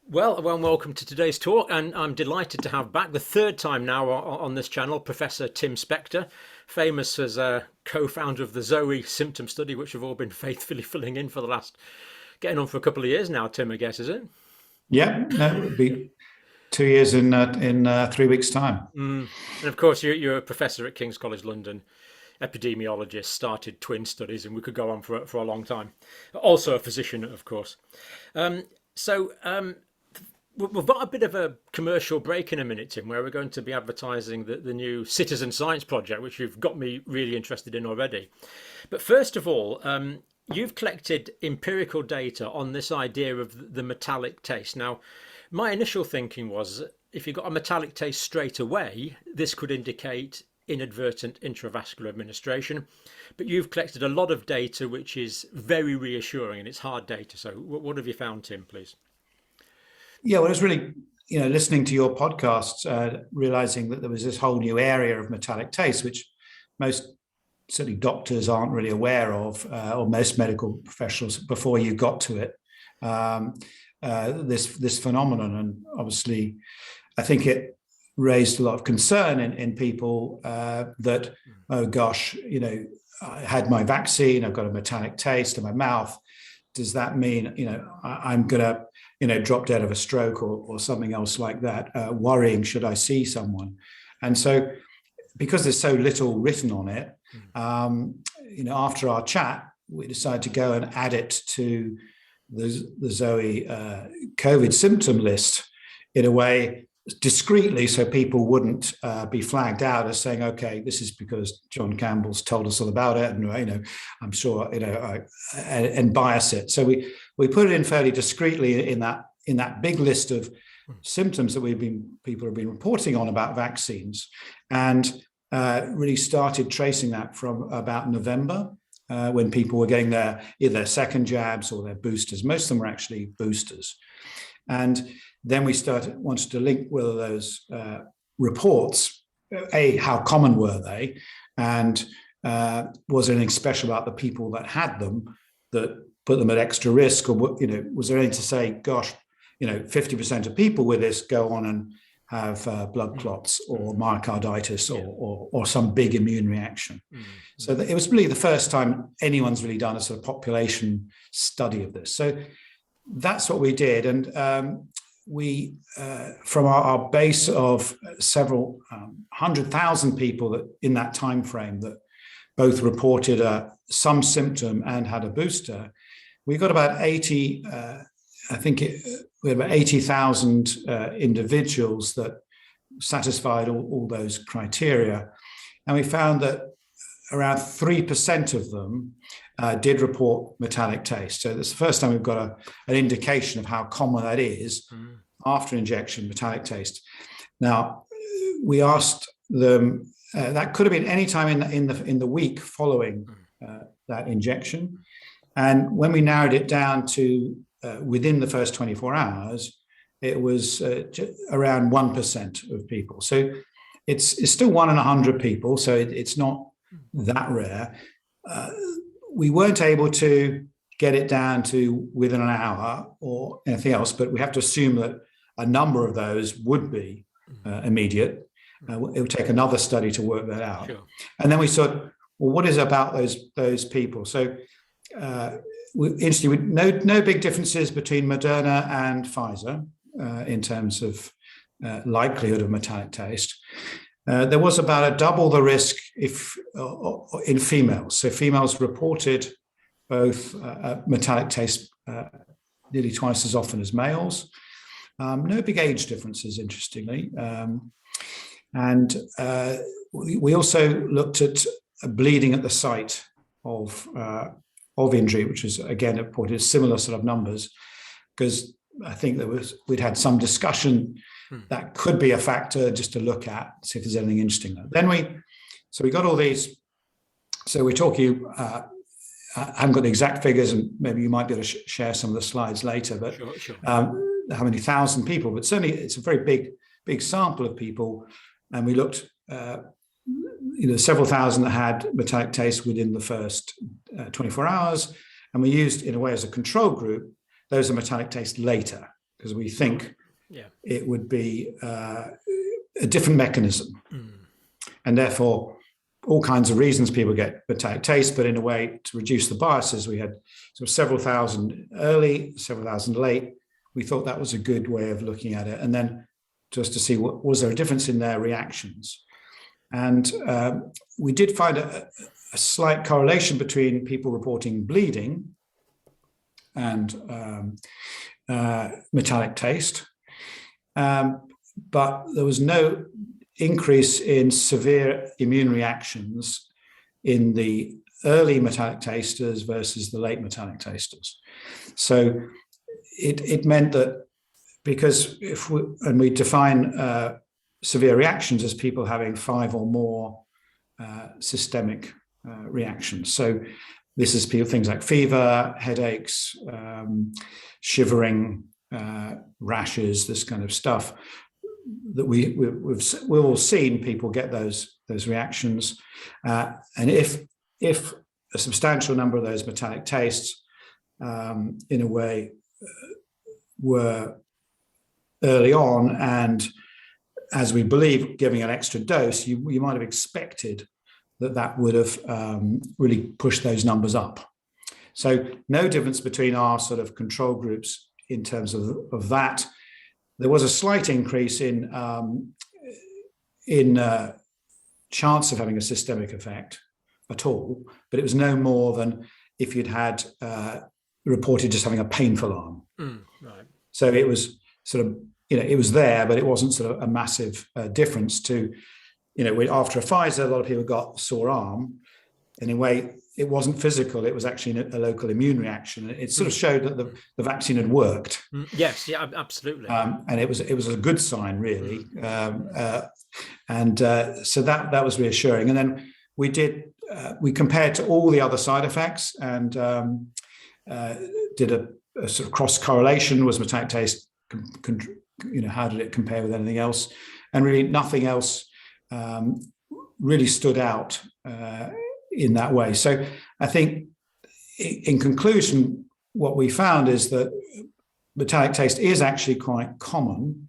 Welcome to today's talk, and I'm delighted to have back the third time now on this channel, Professor Tim Spector, famous as a co-founder of the Zoe symptom study, which we've all been faithfully filling in for the last, getting on for a couple of years now, Tim, I guess, is it? Yeah, no, it would be 2 years in 3 weeks' time. And of course, you're a professor at King's College London, epidemiologist, started twin studies, and we could go on for a long time. Also a physician, of course. So we've got a bit of a commercial break in a minute, Tim, where we're going to be advertising the new citizen science project, which you've got me really interested in already. But first of all, you've collected empirical data on this idea of the metallic taste. Now, my initial thinking was if you got a metallic taste straight away, this could indicate inadvertent intravascular administration. But you've collected a lot of data which is very reassuring, and it's hard data. So what have you found, Tim, please? Yeah, well, it's really, listening to your podcasts, realizing that there was this whole new area of metallic taste, which most certainly doctors aren't really aware of, or most medical professionals before you got to it. This phenomenon, and obviously, I think it raised a lot of concern in people that, oh gosh, I had my vaccine, I've got a metallic taste in my mouth. Does that mean, I'm going to, drop dead of a stroke or something else like that, worrying, should I see someone? And so, because there's so little written on it, after our chat, we decided to go and add it to the Zoe COVID symptom list in a way discreetly, so people wouldn't be flagged out as saying, okay, this is because John Campbell's told us all about it, and I'm sure and bias it. So we put it in fairly discreetly in that big list of symptoms that people have been reporting on about vaccines, and really started tracing that from about November, when people were getting either their second jabs or their boosters. Most of them were actually boosters, and then we wanted to link whether those reports, how common were they, and was there anything special about the people that had them that put them at extra risk, or was there anything to say, gosh, 50% of people with this go on and have blood clots or myocarditis or some big immune reaction. So it was really the first time anyone's really done a sort of population study of this. So that's what we did, and we, from our base of several 100,000 people that in that time frame that both reported some symptom and had a booster, we got about 80. We had about 80,000 individuals that satisfied all those criteria, and we found that around 3% of them did report metallic taste. So that's the first time we've got an indication of how common that is after injection, metallic taste. Now, we asked them, that could have been any time in the week following that injection. And when we narrowed it down to within the first 24 hours, it was around 1% of people. So it's still 1 in 100 people, so it's not that rare. We weren't able to get it down to within an hour or anything else, but we have to assume that a number of those would be immediate. It would take another study to work that out. Sure. And then we thought, well, what is it about those people? So interestingly, no big differences between Moderna and Pfizer in terms of likelihood of metallic taste. There was about double the risk in females. So females reported both metallic taste nearly twice as often as males. No big age differences, interestingly. And we also looked at bleeding at the site of injury, which was again reported similar sort of numbers, because I think we'd had some discussion that could be a factor just to look at, see if there's anything interesting there. Then we got all these. So we're talking. I haven't got the exact figures, and maybe you might be able to share some of the slides later. But sure. How many thousand people? But certainly, it's a very big sample of people, and we looked. Several thousand that had metallic taste within the first 24 hours, and we used, in a way, as a control group, those are metallic taste later. because we think Yeah. it would be a different mechanism. And therefore, all kinds of reasons people get metallic taste, but in a way to reduce the biases, we had sort of several thousand early, several thousand late. We thought that was a good way of looking at it. And then just to see what was there a difference in their reactions. And we did find a slight correlation between people reporting bleeding and metallic taste. But there was no increase in severe immune reactions in the early metallic tasters versus the late metallic tasters. So it meant that because we define severe reactions as people having 5 or more systemic reactions. So this is things like fever, headaches, shivering, rashes, this kind of stuff. That we've all seen people get those reactions, and if a substantial number of those metallic tastes, in a way, were early on, and as we believe, giving an extra dose, you might have expected that would have really pushed those numbers up. So no difference between our sort of control groups in terms of that. There was a slight increase in chance of having a systemic effect at all, but it was no more than if you'd had reported just having a painful arm. Right. So it was sort of, it was there, but it wasn't sort of a massive difference to, after a Pfizer, a lot of people got sore arm. In a way, it wasn't physical, it was actually a local immune reaction. It sort of showed that the vaccine had worked. Yes, yeah, absolutely. And it was a good sign, really. So that was reassuring. And then we compared to all the other side effects and did a sort of cross correlation. Was metallic taste, how did it compare with anything else? And really nothing else really stood out in that way. So I think in conclusion, what we found is that metallic taste is actually quite common.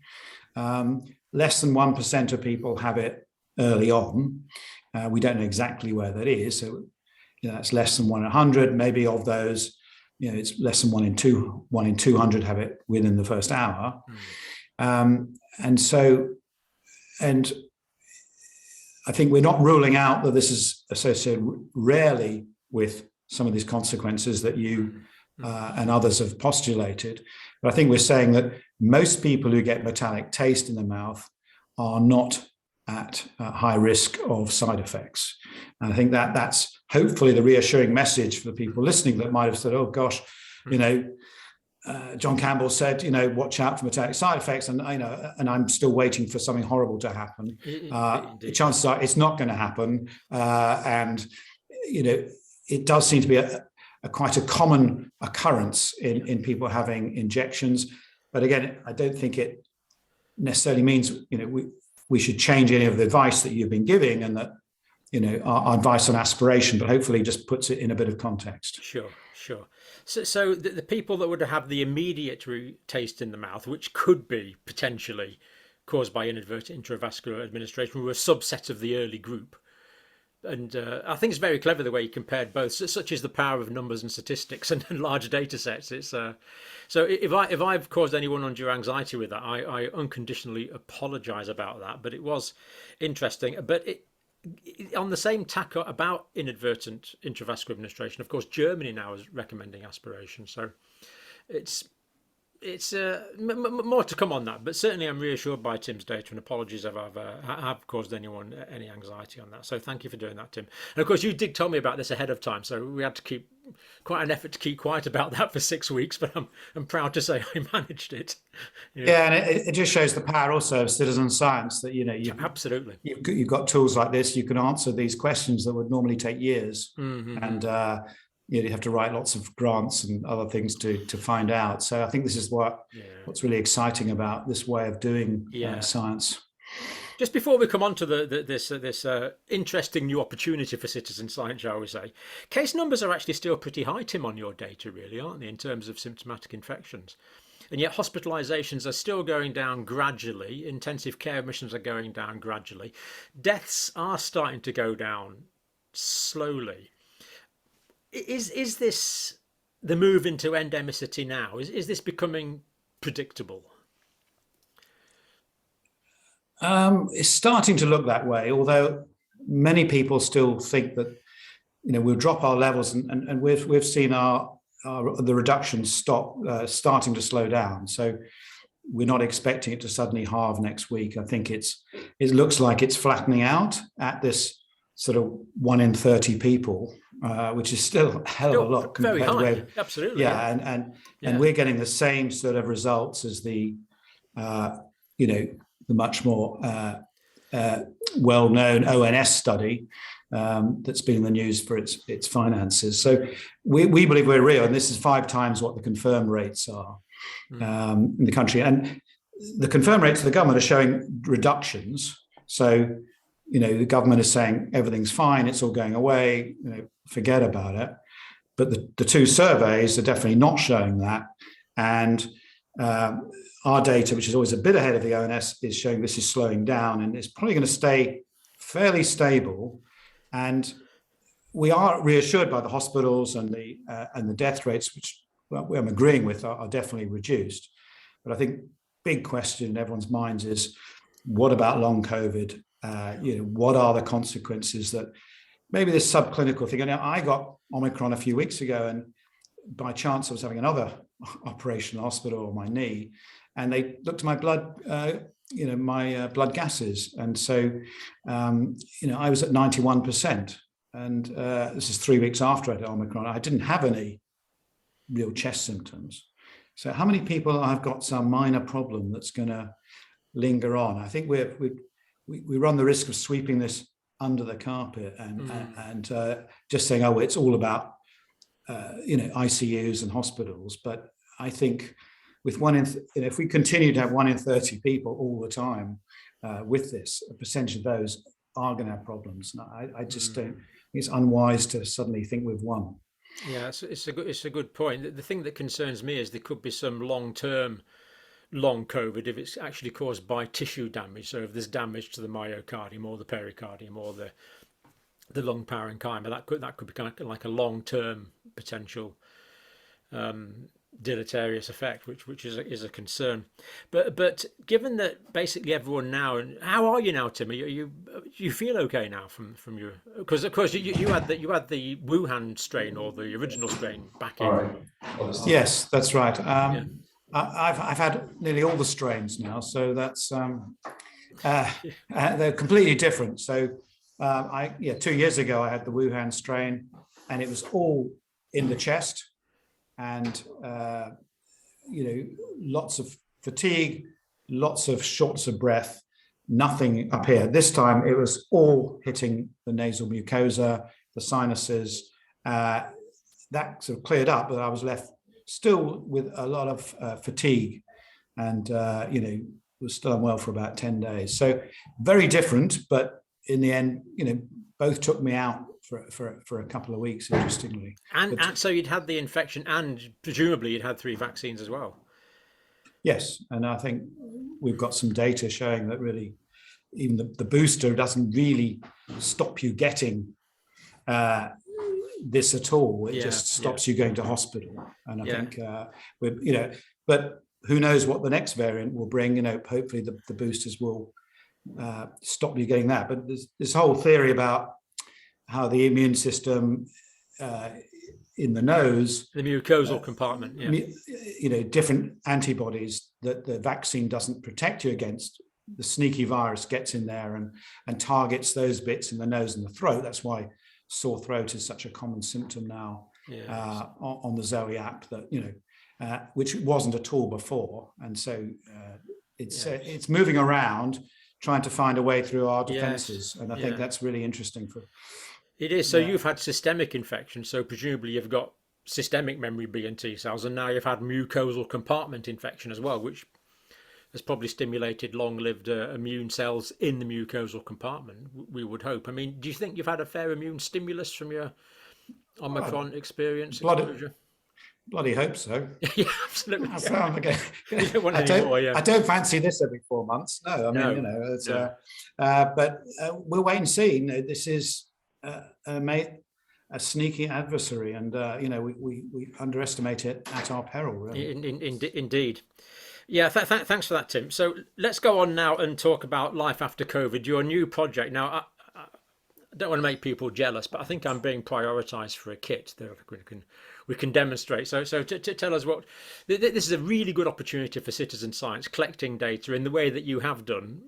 Less than 1% of people have it early on. We don't know exactly where that is. So that's less than 1 in 100. Maybe of those, it's less than 1 in 200 have it within the first hour. And I think we're not ruling out that this is associated rarely with some of these consequences that you and others have postulated. But I think we're saying that most people who get metallic taste in the mouth are not at high risk of side effects. And I think that's hopefully the reassuring message for the people listening that might have said, oh gosh, John Campbell said, watch out for metallic side effects, and I'm still waiting for something horrible to happen. The chances are it's not going to happen, and it does seem to be quite a common occurrence in people having injections. But again, I don't think it necessarily means we should change any of the advice that you've been giving, and that our advice on aspiration, but hopefully just puts it in a bit of context. Sure. So the people that would have the immediate taste in the mouth, which could be potentially caused by inadvertent intravascular administration, were a subset of the early group. And I think it's very clever the way you compared both. Such is the power of numbers and statistics and large data sets. It's so if I've caused anyone undue anxiety with that, I unconditionally apologise about that. But it was interesting. But on the same tack about inadvertent intravascular administration, of course, Germany now is recommending aspiration. So it's more to come on that, but certainly I'm reassured by Tim's data, and apologies if I've caused anyone any anxiety on that. So thank you for doing that, Tim. And of course, you did tell me about this ahead of time, so we had to keep quite an effort to keep quiet about that for 6 weeks. But I'm proud to say I managed it. Yeah, and it just shows the power also of citizen science that absolutely you've got tools like this. You can answer these questions that would normally take years, and you have to write lots of grants and other things to find out. So I think this is what's really exciting about this way of doing science. Just before we come on to this interesting new opportunity for citizen science, shall we say, case numbers are actually still pretty high, Tim, on your data, really, aren't they, in terms of symptomatic infections? and yet hospitalizations are still going down gradually. Intensive care admissions are going down gradually. Deaths are starting to go down slowly. Is this the move into endemicity now? Is this becoming predictable? It's starting to look that way, although many people still think that we'll drop our levels, and we've seen the reductions starting to slow down. So we're not expecting it to suddenly halve next week. I think it looks like it's flattening out at this sort of 1 in 30 people, which is still a hell of a lot very compared to high. where, Absolutely. and we're getting the same sort of results as the the much more well-known ONS study that's been in the news for its finances. So we believe we're real, and this is 5 times what the confirmed rates are in the country. And the confirmed rates of the government are showing reductions. So the government is saying everything's fine, it's all going away, forget about it. But the 2 surveys are definitely not showing that. And our data, which is always a bit ahead of the ONS, is showing this is slowing down, and it's probably going to stay fairly stable. And we are reassured by the hospitals and the death rates, which I'm agreeing with, are definitely reduced. But I think big question in everyone's minds is, what about long COVID? What are the consequences that maybe this subclinical thing? And I got Omicron a few weeks ago, and by chance I was having another operation in the hospital on my knee, and they looked at my blood, my blood gases, and so I was at 91%, and this is 3 weeks after I had Omicron. I didn't have any real chest symptoms. So how many people have got some minor problem that's going to linger on? I think we run the risk of sweeping this under the carpet and just saying, oh, it's all about ICUs and hospitals. But I think with if we continue to have 1 in 30 people all the time with this, a percentage of those are going to have problems. And I just don't think it's unwise to suddenly think we've won. Yeah, it's a good point. The thing that concerns me is there could be some long COVID if it's actually caused by tissue damage. So if there's damage to the myocardium or the pericardium or the lung parenchyma, that could be kind of like a long-term potential deleterious effect, which is a concern. But given that basically everyone now, and how are you now, Tim? You feel okay now from your, because of course you had the Wuhan strain or the original strain back in. Yes, that's right. I've had nearly all the strains now, so that's they're completely different. So 2 years ago I had the Wuhan strain, and it was all in the chest, and lots of fatigue, lots of shortness of breath, nothing up here. This time it was all hitting the nasal mucosa, the sinuses. That sort of cleared up, but I was left still with a lot of fatigue, and was still unwell for about 10 days. So very different, but in the end, both took me out for a couple of weeks, interestingly. And so you'd had the infection, and presumably you'd had 3 vaccines as well. Yes, and I think we've got some data showing that really even the booster doesn't really stop you getting this at all. It just stops you going to hospital. And I think but who knows what the next variant will bring? Hopefully the boosters will stop you getting that. But there's this whole theory about how the immune system in the nose, the mucosal compartment, different antibodies that the vaccine doesn't protect you against. The sneaky virus gets in there and targets those bits in the nose and the throat. That's why sore throat is such a common symptom now on the Zoe app, that which wasn't at all before. And so it's moving around, trying to find a way through our defenses, and I think that's really interesting for. It is. So you've had systemic infection, so presumably you've got systemic memory B and T cells, and now you've had mucosal compartment infection as well, which has probably stimulated long-lived immune cells in the mucosal compartment, we would hope. I mean, do you think you've had a fair immune stimulus from your Omicron exposure? bloody hope so. Yeah, absolutely. So I'm okay. You don't want any more, yeah. I don't fancy this every 4 months. No, I mean, No, it's no. but we'll wait and see. This is a sneaky adversary, and we underestimate it at our peril, really. Indeed. Yeah, thanks for that, Tim. So let's go on now and talk about life after COVID, your new project. Now, I don't want to make people jealous, but I think I'm being prioritised for a kit that we can demonstrate. So tell us what this is a really good opportunity for citizen science, collecting data in the way that you have done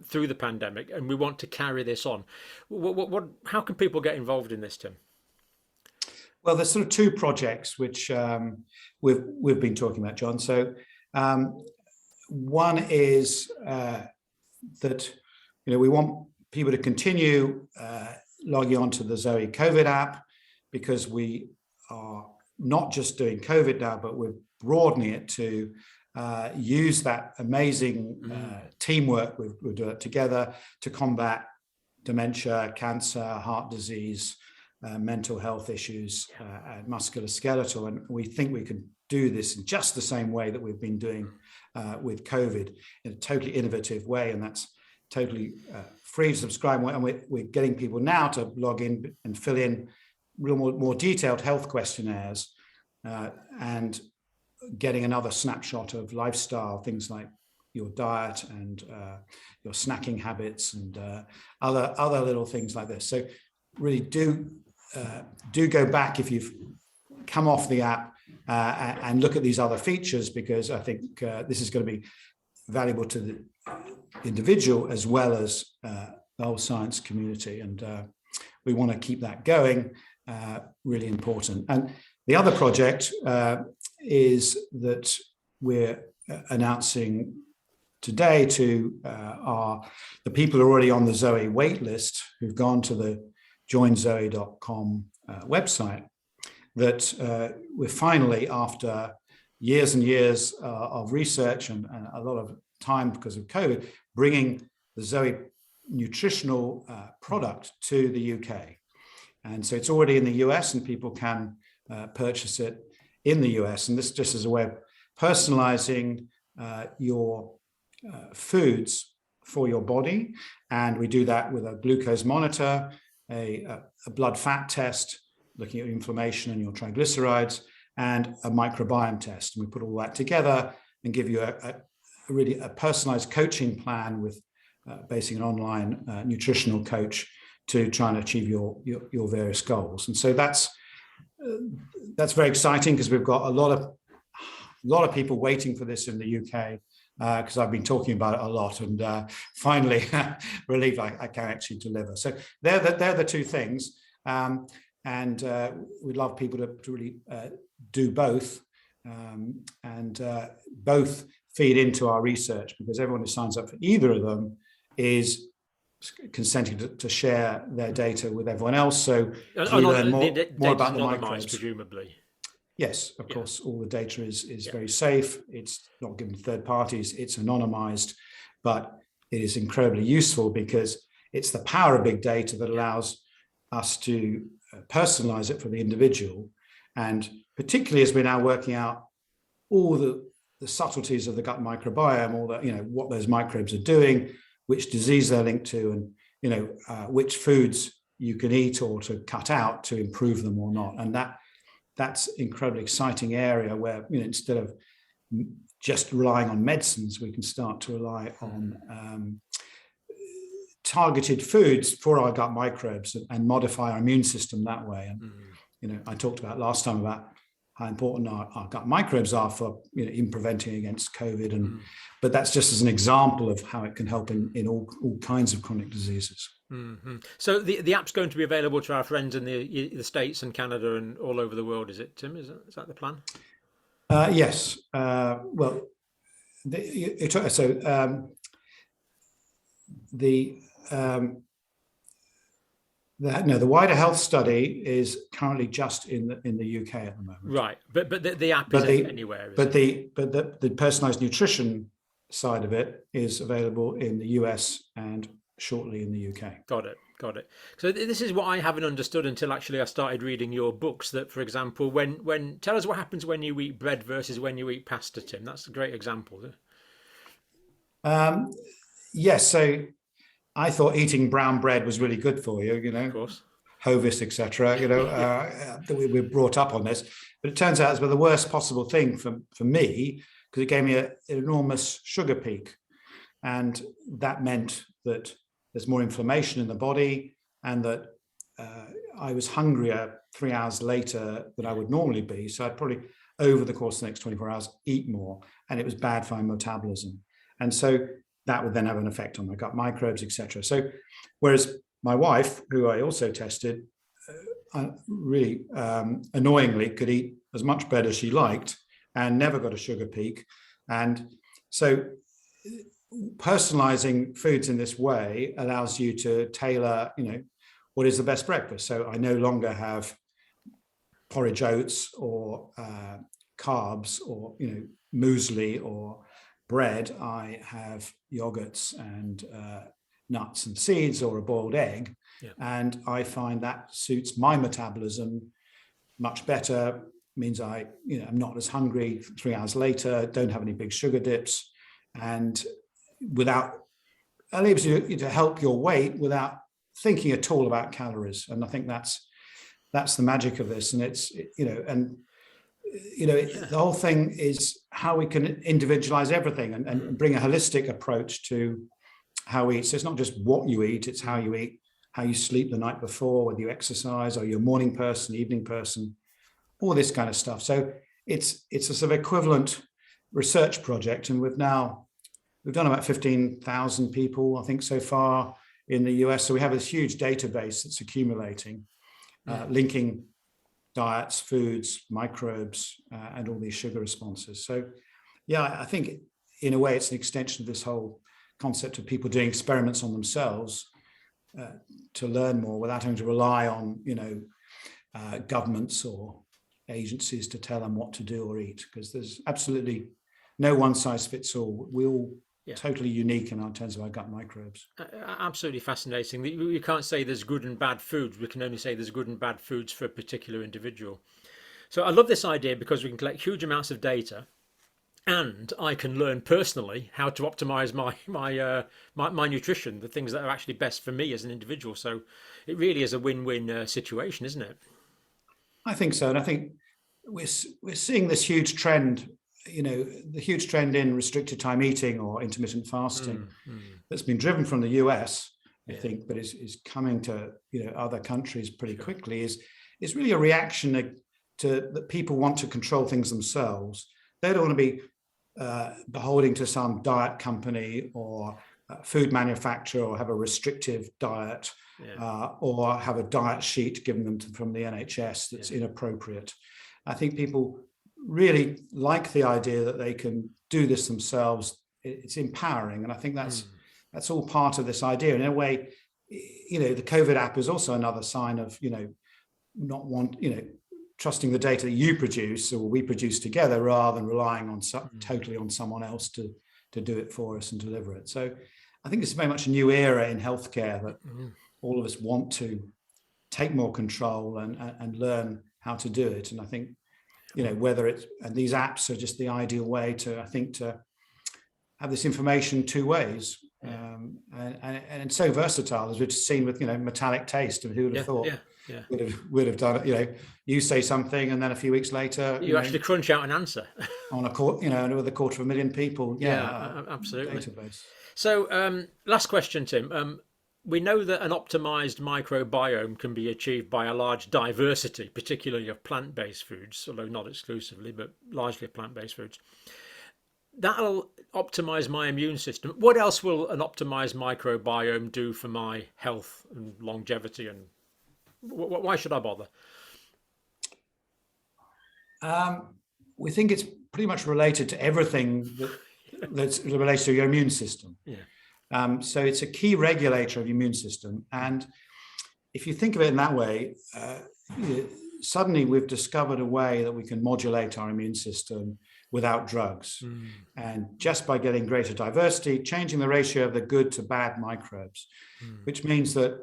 through the pandemic, and we want to carry this on. How can people get involved in this, Tim? Well, there's sort of two projects which we've been talking about, John. So one is that we want people to continue logging on to the Zoe COVID app, because we are not just doing COVID now, but we're broadening it to use that amazing teamwork we're doing together to combat dementia, cancer, heart disease, mental health issues, and musculoskeletal. And we think we can do this in just the same way that we've been doing with COVID, in a totally innovative way. And that's totally free to subscribe. And we're getting people now to log in and fill in real more detailed health questionnaires, and getting another snapshot of lifestyle, things like your diet and your snacking habits and other little things like this. So really do go back if you've come off the app and look at these other features, because I think this is going to be valuable to the individual as well as the whole science community. And we want to keep that going, really important. And the other project is that we're announcing today to the people who are already on the Zoe waitlist, who've gone to the joinzoe.com website, that we're finally, after years and years of research and a lot of time because of COVID, bringing the Zoe nutritional product to the UK. And so it's already in the US, and people can purchase it in the US. And this just is a way of personalizing your foods for your body. And we do that with a glucose monitor, a blood fat test, looking at inflammation and your triglycerides, and a microbiome test. And we put all that together and give you a really personalized coaching plan with basically an online nutritional coach to try and achieve your various goals. And so that's very exciting, because we've got a lot of people waiting for this in the UK, because I've been talking about it a lot, and finally relieved I can actually deliver. So they're the two things, and we'd love people to really do both, and both feed into our research, because everyone who signs up for either of them is consenting to share their data with everyone else. So we learn more about the microbes. Presumably. Yes, of course, all the data is very safe. It's not given to third parties. It's anonymized, but it is incredibly useful, because it's the power of big data that allows us to personalize it for the individual. And particularly as we're now working out all the subtleties of the gut microbiome, all that, what those microbes are doing, which disease they're linked to, and which foods you can eat or to cut out to improve them or not. And that's incredibly exciting area where, instead of just relying on medicines, we can start to rely on targeted foods for our gut microbes and modify our immune system that way. And I talked about last time about how important our gut microbes are for in preventing against COVID, but that's just as an example of how it can help in all kinds of chronic diseases. Mm-hmm. So the app's going to be available to our friends in the States and Canada and all over the world, is it, Tim? Is that the plan? Yes. The wider health study is currently just in the UK at the moment. Right, but the app is anywhere. But the personalized nutrition side of it is available in the US and shortly in the UK. Got it. Got it. So this is what I haven't understood until actually I started reading your books. That, for example, when tell us what happens when you eat bread versus when you eat pasta, Tim. That's a great example. Um, yes, so I thought eating brown bread was really good for you, Of course. Hovis, etc. Yeah. We were brought up on this, but it turns out it's the worst possible thing for me, because it gave me an enormous sugar peak, and that meant that there's more inflammation in the body, and that I was hungrier 3 hours later than I would normally be. So I'd probably, over the course of the next 24 hours, eat more, and it was bad for my metabolism. And so that would then have an effect on my gut microbes, etc. So whereas my wife, who I also tested, really annoyingly could eat as much bread as she liked and never got a sugar peak. And so personalizing foods in this way allows you to tailor, what is the best breakfast. So I no longer have porridge oats or carbs or, muesli or bread. I have yogurts and nuts and seeds or a boiled egg. Yeah. And I find that suits my metabolism much better, means I'm not as hungry 3 hours later, don't have any big sugar dips, and enables you to help your weight without thinking at all about calories. And I think that's the magic of this. And the whole thing is how we can individualize everything and bring a holistic approach to how we eat. So it's not just what you eat, it's how you eat, how you sleep the night before, whether you exercise, or you're a morning person, evening person, all this kind of stuff. So it's a sort of equivalent research project. And we've done about 15,000 people, I think, so far in the US. So we have this huge database that's accumulating, linking diets, foods, microbes, and all these sugar responses. So, yeah, I think in a way it's an extension of this whole concept of people doing experiments on themselves to learn more without having to rely on, governments or agencies to tell them what to do or eat, because there's absolutely no one size fits all. We all totally unique in terms of our gut microbes. Absolutely fascinating. We can't say there's good and bad foods. We can only say there's good and bad foods for a particular individual. So I love this idea because we can collect huge amounts of data, and I can learn personally how to optimize my nutrition, the things that are actually best for me as an individual. So it really is a win-win situation, isn't it? I think so, and I think we're seeing this huge trend. The huge trend in restricted time eating or intermittent fasting that's been driven from the US, I think, but is coming to other countries pretty quickly, is really a reaction to that people want to control things themselves. They don't want to be beholden to some diet company or food manufacturer, or have a restrictive diet, or have a diet sheet given them from the NHS that's inappropriate. I think people really like the idea that they can do this themselves. It's empowering, and I think that's all part of this idea. In a way, the COVID app is also another sign of trusting the data that you produce or we produce together, rather than relying on totally on someone else to do it for us and deliver it. So I think it's very much a new era in healthcare that all of us want to take more control and learn how to do it. And I think whether it's, and these apps are just the ideal way to have this information two ways. And it's so versatile, as we've seen with metallic taste. And who would have thought would have done it? You say something, and then a few weeks later, you actually crunch out an answer on with 250,000 people. Absolutely. Database. So, last question, Tim. We know that an optimized microbiome can be achieved by a large diversity, particularly of plant-based foods, although not exclusively, but largely plant-based foods. That'll optimize my immune system. What else will an optimized microbiome do for my health and longevity? And why should I bother? We think it's pretty much related to everything that's related to your immune system. So it's a key regulator of the immune system. And if you think of it in that way, suddenly we've discovered a way that we can modulate our immune system without drugs. And just by getting greater diversity, changing the ratio of the good to bad microbes, which means that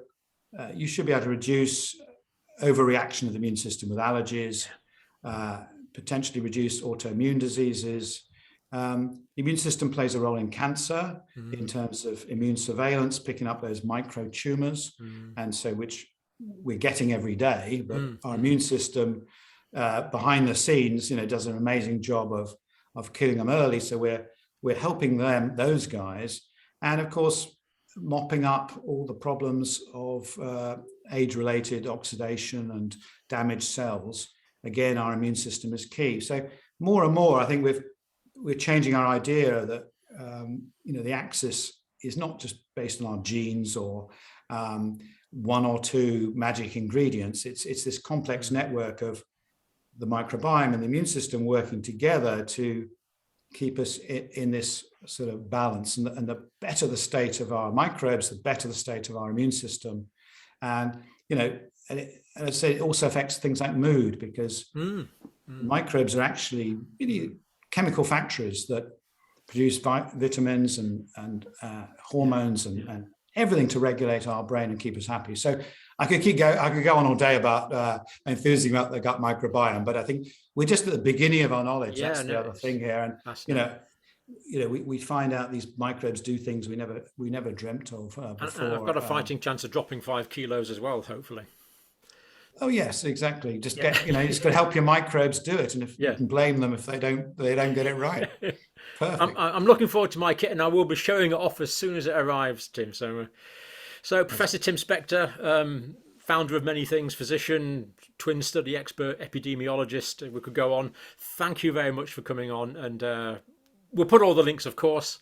you should be able to reduce overreaction of the immune system with allergies, potentially reduce autoimmune diseases. The immune system plays a role in cancer in terms of immune surveillance, picking up those micro tumors, and so which we're getting every day. But our immune system, behind the scenes, does an amazing job of killing them early. So we're helping those guys, and of course mopping up all the problems of age-related oxidation and damaged cells. Again, our immune system is key. So more and more, I think we're changing our idea that the axis is not just based on our genes or one or two magic ingredients. It's this complex network of the microbiome and the immune system working together to keep us in this sort of balance. And the better the state of our microbes, the better the state of our immune system. And I'd say it also affects things like mood, because microbes are actually really chemical factories that produce vitamins and hormones and everything to regulate our brain and keep us happy. So I could go on all day about enthusiasm about the gut microbiome, but I think we're just at the beginning of our knowledge. That's the other thing here. And we find out these microbes do things we never dreamt of before. And I've got a fighting chance of dropping 5 kilos as well, hopefully. Oh yes, exactly. Just you just got to help your microbes do it, and if you can blame them if they don't get it right. Perfect. I'm looking forward to my kit, and I will be showing it off as soon as it arrives, Tim. So Professor Tim Spector, founder of many things, physician, twin study expert, epidemiologist. We could go on. Thank you very much for coming on, and we'll put all the links, of course,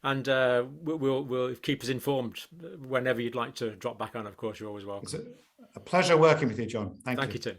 and we'll keep us informed whenever you'd like to drop back on. Of course, you're always welcome. It's a pleasure working with you, John. Thank you. Thank you, Tim.